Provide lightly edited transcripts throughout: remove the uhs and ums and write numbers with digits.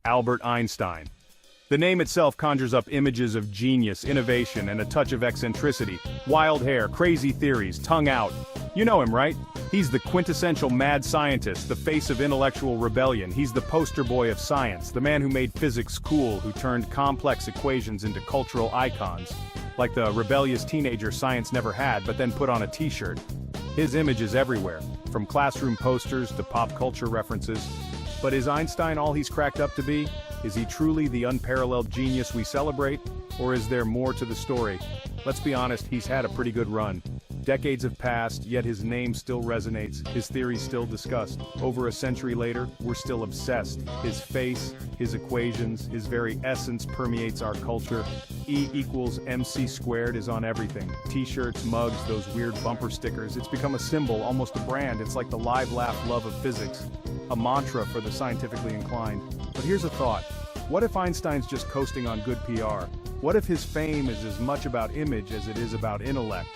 Albert Einstein. The name itself conjures up images of genius, innovation, and a touch of eccentricity. Wild hair, crazy theories, tongue out. You know him, right? He's the quintessential mad scientist, the face of intellectual rebellion. He's the poster boy of science, the man who made physics cool, who turned complex equations into cultural icons. Like the rebellious teenager science never had, but then put on a t-shirt. His image is everywhere, from classroom posters to pop culture references. But is Einstein all he's cracked up to be? Is he truly the unparalleled genius we celebrate? Or is there more to the story? Let's be honest, he's had a pretty good run. Decades have passed, yet his name still resonates, his theories still discussed. Over a century later, we're still obsessed. His face, his equations, his very essence permeates our culture. E equals MC squared is on everything. T-shirts, mugs, those weird bumper stickers. It's become a symbol, almost a brand. It's like the live, laugh, love of physics. A mantra for the scientifically inclined. But here's a thought. What if Einstein's just coasting on good PR? What if his fame is as much about image as it is about intellect?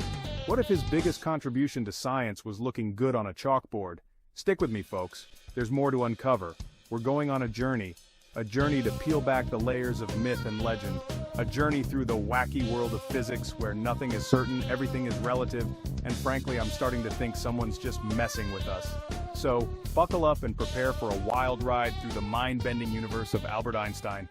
What if his biggest contribution to science was looking good on a chalkboard? Stick with me, folks. There's more to uncover. We're going on a journey to peel back the layers of myth and legend, a journey through the wacky world of physics where nothing is certain, everything is relative, and frankly, I'm starting to think someone's just messing with us. So, buckle up and prepare for a wild ride through the mind-bending universe of Albert Einstein.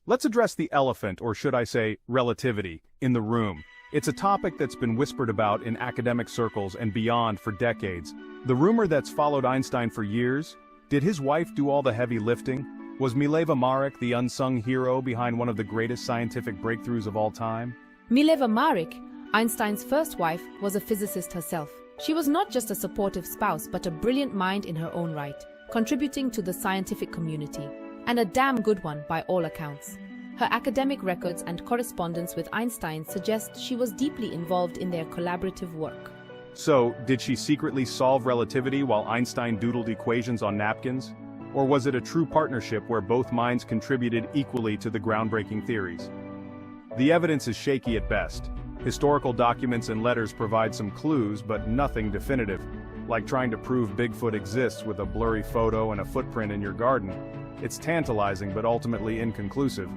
Let's address the elephant, or should I say, relativity, in the room. It's a topic that's been whispered about in academic circles and beyond for decades. The rumor that's followed Einstein for years? Did his wife do all the heavy lifting? Was Mileva Maric the unsung hero behind one of the greatest scientific breakthroughs of all time? Mileva Maric, Einstein's first wife, was a physicist herself. She was not just a supportive spouse, but a brilliant mind in her own right, contributing to the scientific community, and a damn good one by all accounts. Her academic records and correspondence with Einstein suggest she was deeply involved in their collaborative work. So, did she secretly solve relativity while Einstein doodled equations on napkins? Or was it a true partnership where both minds contributed equally to the groundbreaking theories? The evidence is shaky at best. Historical documents and letters provide some clues, but nothing definitive. Like trying to prove Bigfoot exists with a blurry photo and a footprint in your garden. It's tantalizing but ultimately inconclusive.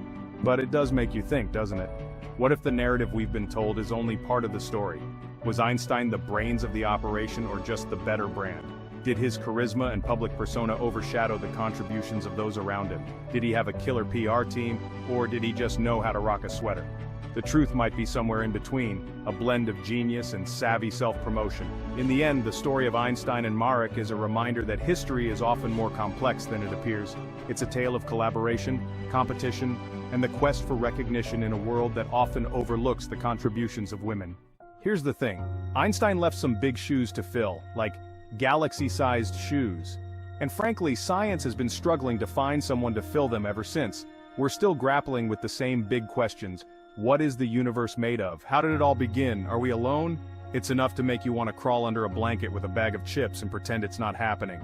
But it does make you think, doesn't it? What if the narrative we've been told is only part of the story? Was Einstein the brains of the operation or just the better brand? Did his charisma and public persona overshadow the contributions of those around him? Did he have a killer PR team, or did he just know how to rock a sweater? The truth might be somewhere in between, a blend of genius and savvy self-promotion. In the end, the story of Einstein and Maric is a reminder that history is often more complex than it appears. It's a tale of collaboration, competition, and the quest for recognition in a world that often overlooks the contributions of women. Here's the thing, Einstein left some big shoes to fill, like galaxy-sized shoes. And frankly, science has been struggling to find someone to fill them ever since. We're still grappling with the same big questions. What is the universe made of? How did it all begin? Are we alone? It's enough to make you want to crawl under a blanket with a bag of chips and pretend it's not happening.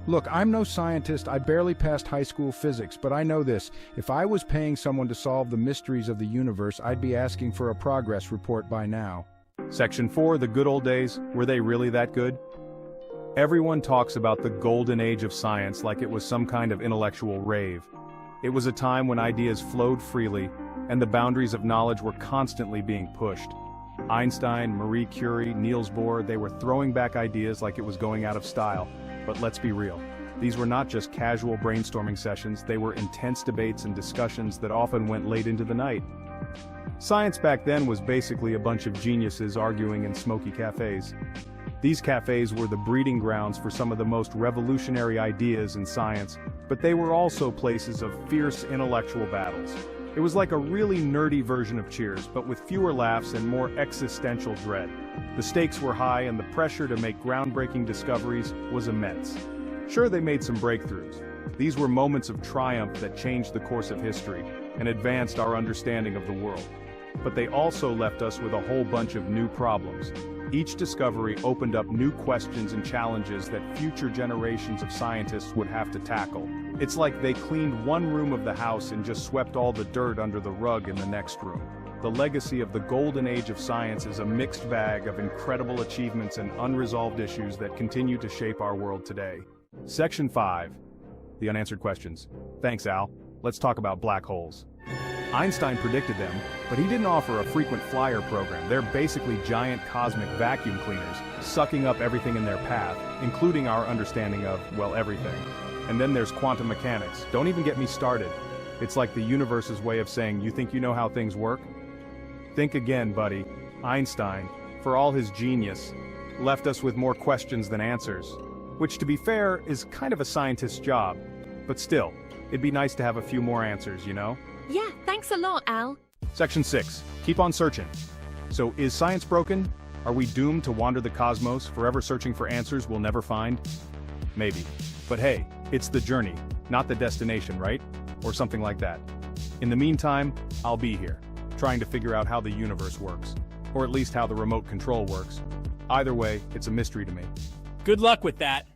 Look, I'm no scientist, I barely passed high school physics, but I know this. If I was paying someone to solve the mysteries of the universe, I'd be asking for a progress report by now. Section 4, the good old days, were they really that good? Everyone talks about the golden age of science like it was some kind of intellectual rave. It was a time when ideas flowed freely, and the boundaries of knowledge were constantly being pushed. Einstein, Marie Curie, Niels Bohr, they were throwing back ideas like it was going out of style. But let's be real. These were not just casual brainstorming sessions, they were intense debates and discussions that often went late into the night. Science back then was basically a bunch of geniuses arguing in smoky cafes. These cafes were the breeding grounds for some of the most revolutionary ideas in science, but they were also places of fierce intellectual battles. It was like a really nerdy version of Cheers, but with fewer laughs and more existential dread. The stakes were high and the pressure to make groundbreaking discoveries was immense. Sure, they made some breakthroughs. These were moments of triumph that changed the course of history and advanced our understanding of the world. But they also left us with a whole bunch of new problems. Each discovery opened up new questions and challenges that future generations of scientists would have to tackle. It's like they cleaned one room of the house and just swept all the dirt under the rug in the next room. The legacy of the golden age of science is a mixed bag of incredible achievements and unresolved issues that continue to shape our world today. Section 5. The unanswered questions. Thanks, Al. let's talk about black holes. Einstein predicted them, but he didn't offer a frequent flyer program. They're basically giant cosmic vacuum cleaners, sucking up everything in their path, including our understanding of, well, everything. And then there's quantum mechanics. Don't even get me started. It's like the universe's way of saying, you think you know how things work? Think again, buddy. Einstein, for all his genius, left us with more questions than answers. Which, to be fair, is kind of a scientist's job. But still, it'd be nice to have a few more answers, you know? Yeah, thanks a lot, Al. Section 6. Keep on searching. So, is science broken? Are we doomed to wander the cosmos, forever searching for answers we'll never find? Maybe. But hey, it's the journey, not the destination, right? Or something like that. In the meantime, I'll be here, trying to figure out how the universe works. Or at least how the remote control works. Either way, it's a mystery to me. Good luck with that.